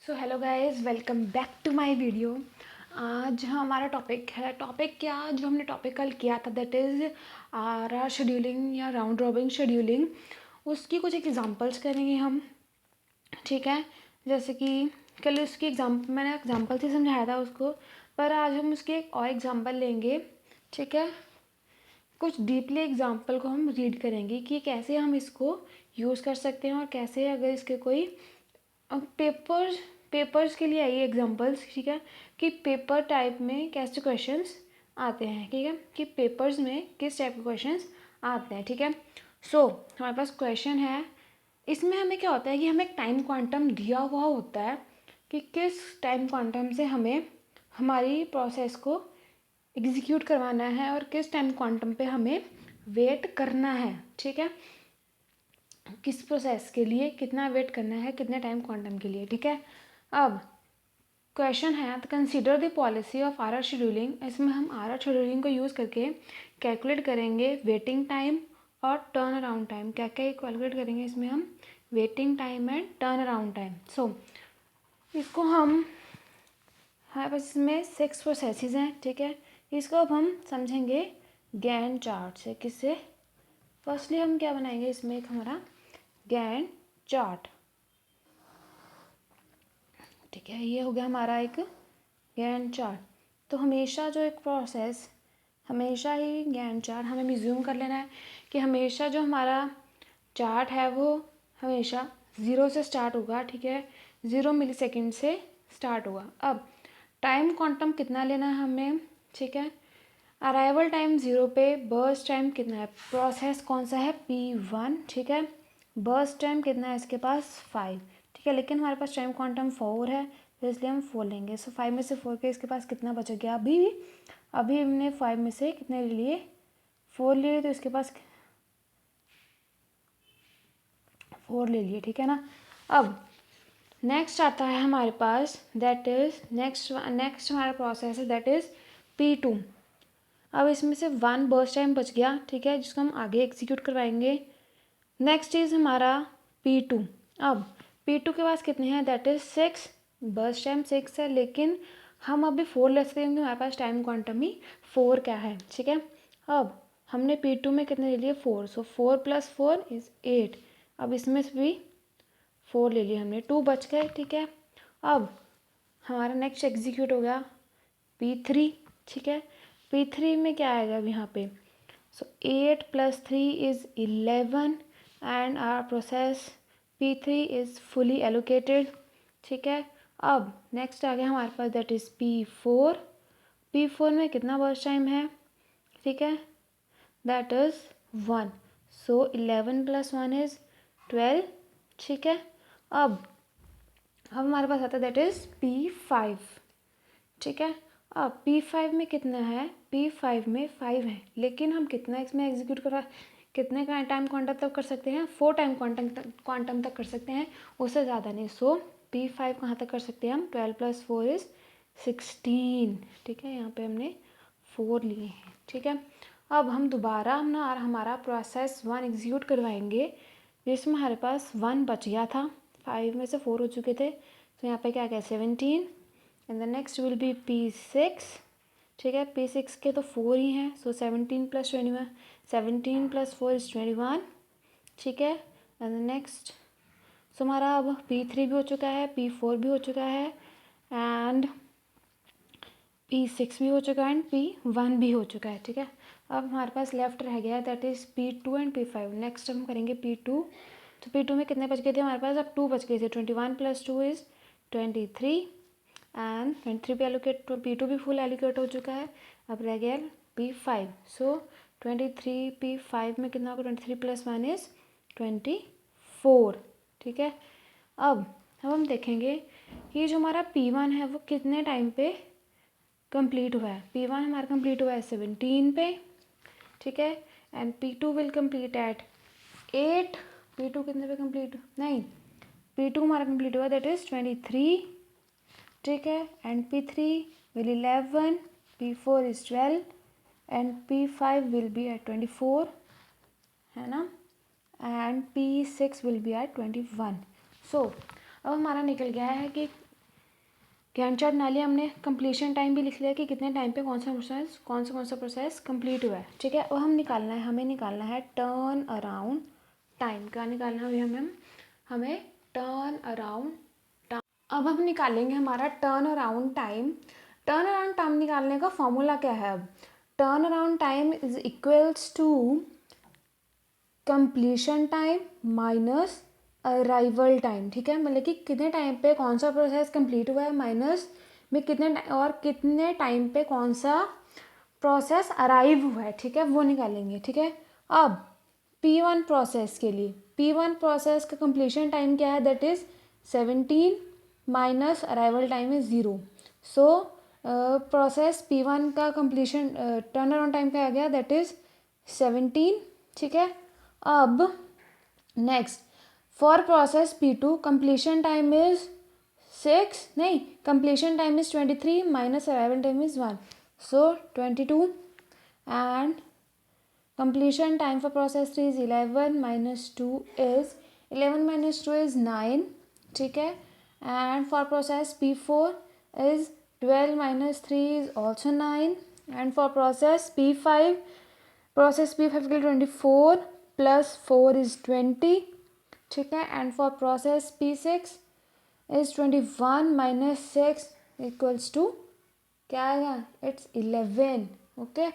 So hello guys, welcome back to my video. आज हमारा topic है, जो हमने टॉपिक कल किया था दैट इज़ आर शेड्यूलिंग या राउंड रॉबिन शेड्यूलिंग। उसकी कुछ एग्जांपल्स करेंगे हम, ठीक है। जैसे कि कल उसकी मैंने एग्जांपल से समझाया था उसको, पर आज हम उसकी एक और एग्जांपल लेंगे, ठीक है। कुछ डीपली एग्जांपल को हम रीड करेंगे कि कैसे हम इसको यूज़ कर सकते हैं और कैसे अगर इसके कोई पेपर्स के लिए आइए एग्जांपल्स, ठीक है, कि पेपर टाइप में कैसे क्वेश्चंस आते हैं, ठीक है, कि पेपर्स में किस टाइप के क्वेश्चंस आते हैं, ठीक है। हमारे पास क्वेश्चन है, इसमें हमें क्या होता है कि हमें एक टाइम क्वांटम दिया हुआ होता है कि किस टाइम क्वांटम से हमें हमारी प्रोसेस को एग्जीक्यूट करवाना है और किस टाइम क्वांटम पे हमें वेट करना है, ठीक है। किस प्रोसेस के लिए कितना वेट करना है, कितने टाइम क्वांटम के लिए, ठीक है। अब क्वेश्चन है, तो consider the policy of R scheduling. इसमें हम आर शेड्यूलिंग को यूज़ करके कैलकुलेट करेंगे वेटिंग टाइम और टर्न अराउंड टाइम। क्या क्या कैलकुलेट करेंगे इसमें हम? Waiting time and turn around time. इसको हम, हमारे पास इसमें 6 प्रोसेसेस हैं, ठीक है। इसको अब हम समझेंगे गैन चार्ट से। किससे? फर्स्टली हम क्या बनाएंगे, इसमें एक हमारा गैन चार्ट, ठीक है। ये हो गया हमारा एक गैन चार्ट। तो हमेशा जो एक प्रोसेस, हमेशा ही गैन चार्ट हमें म्यूज़्यूम कर लेना है कि हमेशा जो हमारा चार्ट है वो हमेशा 0 से स्टार्ट होगा, ठीक है। 0 मिलीसेकंड से स्टार्ट होगा। अब टाइम क्वांटम कितना लेना है हमें, ठीक है। अराइवल टाइम 0 पे, बर्स्ट टाइम कितना है, प्रोसेस कौन सा है, P1, ठीक है। बर्स्ट टाइम कितना है इसके पास, 5, ठीक है। लेकिन हमारे पास टाइम क्वांटम 4 है, तो इसलिए हम 4 लेंगे। 5 में से 4 के इसके पास कितना बच गया, अभी हमने 5 में से कितने ले लिए, 4 ले लिए, तो इसके पास 4 ले लिए, ठीक है ना। अब नेक्स्ट आता है हमारे पास, दैट इज नेक्स्ट हमारा प्रोसेस है दैट इज P2। अब इसमें से 1 बर्स्ट टाइम बच गया, ठीक है, जिसको हम आगे एग्जीक्यूट करवाएंगे। नेक्स्ट इज हमारा P2। अब P2 के पास कितने हैं, दैट इज 6, बर्स्ट टाइम 6 है, लेकिन हम अभी 4 ले सकते हैं क्योंकि हमारे पास टाइम क्वांटम ही 4 क्या है, ठीक है। अब हमने P2 में कितने ले लिए, 4, सो 4 + 4 इज 8। अब इसमें से भी 4 ले लिए हमने, 2 बच गए, ठीक है। अब हमारा नेक्स्ट एग्जीक्यूट हो गया P3, ठीक है। P3 में क्या आएगा अब यहाँ पे, so 8 + 3 is 11 and our process P3 is fully allocated, ठीक है। अब नेक्स्ट आ गया हमारे पास दैट इज P4। P4 में कितना बर्स्ट टाइम है, ठीक है, दैट इज 1, सो 11 + 1 इज 12, ठीक है। अब हमारे पास आता है दैट इज P5, ठीक है। अब P5 में कितना है, P5 में 5 है, लेकिन हम कितना इसमें एग्जीक्यूट करा, कितने का टाइम क्वांटम तक कर सकते हैं, 4 टाइम क्वांटम तक कर सकते हैं, उससे ज़्यादा नहीं। P5 कहाँ तक कर सकते हैं हम, 12 + 4 इज 16, ठीक है। यहाँ पे हमने 4 लिए हैं, ठीक है। अब हम दोबारा हमारा प्रोसेस 1 एग्जीक्यूट करवाएंगे, जिसमें हमारे पास 1 बच गया था, 5 में से 4 हो चुके थे, तो यहाँ पे क्या क्या 17 and the next will be P6, ठीक है। P6 के तो 4 ही हैं, सो 17 + 21, 17 + 4 इज 21, ठीक है। एंड द नेक्स्ट, सो हमारा अब P3 भी हो चुका है, P4 भी हो चुका है एंड P6 भी हो चुका है एंड P1 भी हो चुका है, ठीक है। अब हमारे पास लेफ्ट रह गया that is P2 and P5। Next हम करेंगे P2। तो P2 में कितने बच गए थे हमारे पास, अब 2 बच गए थे, 21 + 2 इज़ 23 एंड 23 पे एलोकेट, तो P2 भी फुल एलोकेट हो चुका है। अब रह गया P5, सो 23 P5 में कितना होगा, 23 + 1 इज़ 24, ठीक है। अब हम देखेंगे कि जो हमारा P1 है वो कितने टाइम पे कंप्लीट हुआ है। P1 हमारा कंप्लीट हुआ है 17 पे, ठीक है। And P2 will complete eight 8। P2 कितने पे कंप्लीट, नहीं, P2 हमारा कंप्लीट हुआ दैट इज़ 23, ठीक है। And P3 will 11, P4 is 12 and P5 will be at 24, है ना, and P6 will be at 21। So अब हमारा निकल गया है कि गैंट चार्ट बना लिया हमने, कंप्लीशन टाइम भी लिख लिया कि कितने टाइम पे कौन सा प्रोसेस कंप्लीट हुआ है, ठीक है। और हमें निकालना है टर्न अराउंड टाइम। क्या निकालना है हमें टर्न अराउंड टाइम। अब हम निकालेंगे हमारा turn around time. Turn around time निकालने का फॉर्मूला क्या है? अब turn around time is equals to completion time minus arrival time, ठीक है। मतलब कि कितने टाइम पे कौन सा प्रोसेस कंप्लीट हुआ है माइनस में कितने टाइम पे कौन सा प्रोसेस अराइव हुआ है, ठीक है, वो निकालेंगे, ठीक है। अब P1 प्रोसेस के लिए, P1 प्रोसेस का कंप्लीशन टाइम क्या है? That is 17 minus arrival time is 0। So process P1 का कंप्लीशन टर्न अराउंड टाइम क्या आ गया? दैट इज 17, ठीक है। अब next for process P2 completion time is 23 minus arrival time is 1, so 22 and completion time for process 3 is 11 minus 2 is 9, ठीक है। and for process P4 is 12 minus 3 is also 9, and for process P5 के लिए 24 plus 4 is 20, ठीक है। and for process P6 is 21 minus 6 equals to क्या आएगा? It's 11, okay.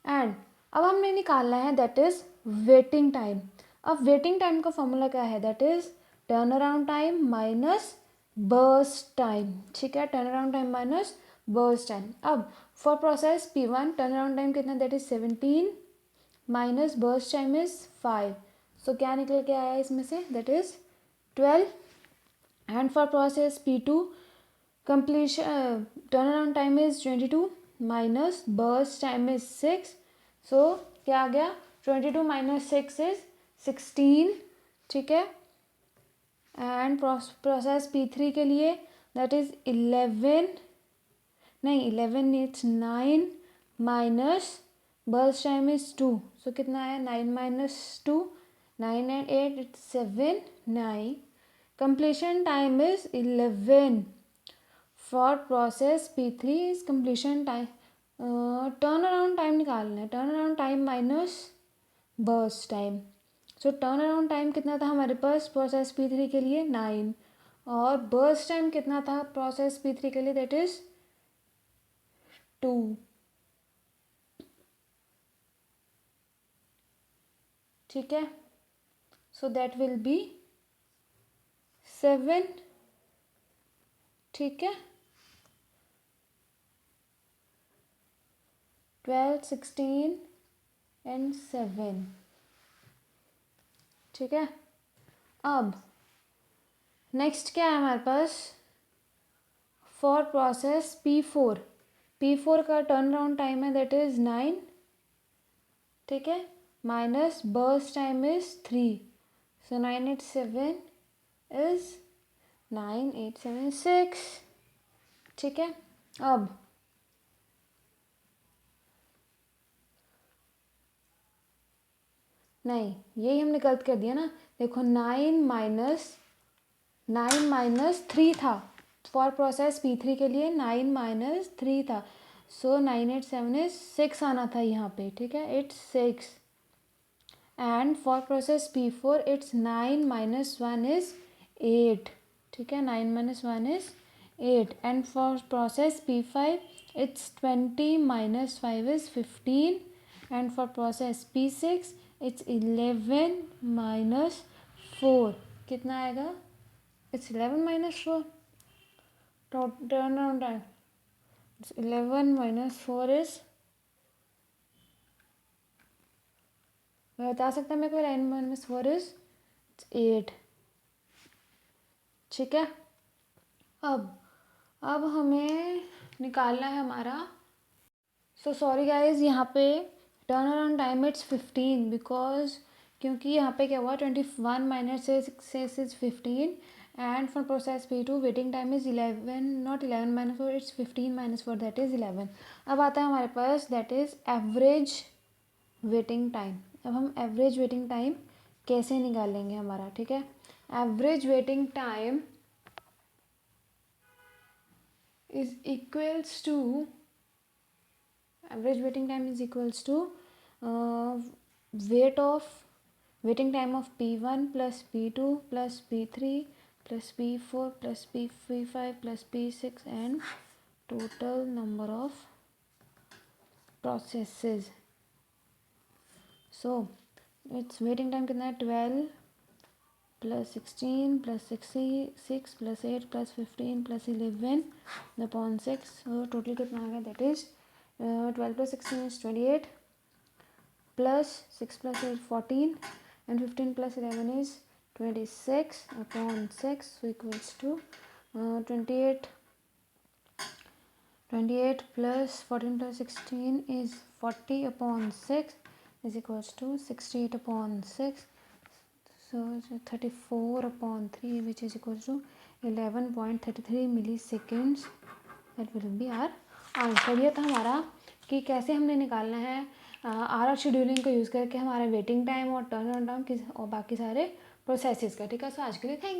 And अब हमने निकालना है दैट इज वेटिंग टाइम। अब वेटिंग टाइम का फॉर्मूला क्या है? That is turn around time minus burst time, ठीक है। Turn around time minus burst time. अब for process P1 turn around time कितना? That is 17 minus burst time is 5, so क्या निकल के आया इसमें से? That is 12। And for process P2 completion turnaround time is 22 minus burst time is 6, so क्या आ गया? 22 minus 6 is 16, ठीक है। एंड प्रोसेस P3 के लिए that is 11 it's 9 minus burst time is 2, सो कितना आया? 9 minus 2, 9 and 8 it's 7, 9। Completion time is 11 for process P3 is completion time. Turn around time निकालना है, turn around time minus burst time. सो turn around time कितना था हमारे पास process P3 के लिए? 9, और बर्स्ट टाइम कितना था प्रोसेस P3 के लिए? दैट इज 2, ठीक है। सो दैट विल बी 7, ठीक है। 12, 16 एंड 7, ठीक है। अब नेक्स्ट क्या है हमारे पास? फॉर प्रोसेस P4 का टर्न अराउंड टाइम है दैट इज 9, ठीक है, minus burst time is 3, so 9 8 7 is 9 8 7 6, ठीक है। अब नहीं, यही हमने गलत कर दिया ना। देखो 9 माइनस 3 था फॉर प्रोसेस P3 के लिए, 9 माइनस 3 था, सो 9 8 7 इज 6 आना था यहाँ पे, ठीक है, it's 6। And for process P4 it's 9 minus 1 is 8, ठीक है, 9 minus 1 is 8। And for process P5 it's 20 minus 5 is 15, and for process P6 it's 11 minus 4, कितना आएगा? It's 11 minus 4, turn around time 11 minus 4 is, बता सकता मेरे को? 11 माइनस 4 इज 8, ठीक है। अब हमें निकालना है हमारा, सो सॉरी गाइज, यहाँ पे turn around time it's 15 because क्योंकि यहाँ पे क्या हुआ? 21 minus 6 is 15, and for process P2 waiting time is 11, not 11 minus 4, it's 15 minus 4 that is 11। अब आता है हमारे पास that is average waiting time. अब हम एवरेज वेटिंग टाइम कैसे निकालेंगे हमारा, ठीक है। Average waiting time is equals to average waiting time is equals to uh, waiting time of P1 plus P2 plus P3 plus P4 plus P5 plus P6 and total number of processes. So its waiting time कितना है 12 plus 16 plus 6 plus 8 plus 15 plus 11 upon 6. So total कितना आ गया, that is 12 plus 16 is 28 plus 6 plus 8 14 and 15 plus 11 is 26 upon 6, so equals to 28 plus 14 plus 16 is 40 upon 6 is equals to 68 upon 6. So 34 upon 3 which is equals to 11.33 milliseconds. That will be our answer. ये था हमारा कि कैसे हमने निकालना है are scheduling को use करके हमारा वेटिंग टाइम और टर्न ऑन टाइम और बाकी सारे प्रोसेसेस का. ठीक है. सो आज के लिए थैंक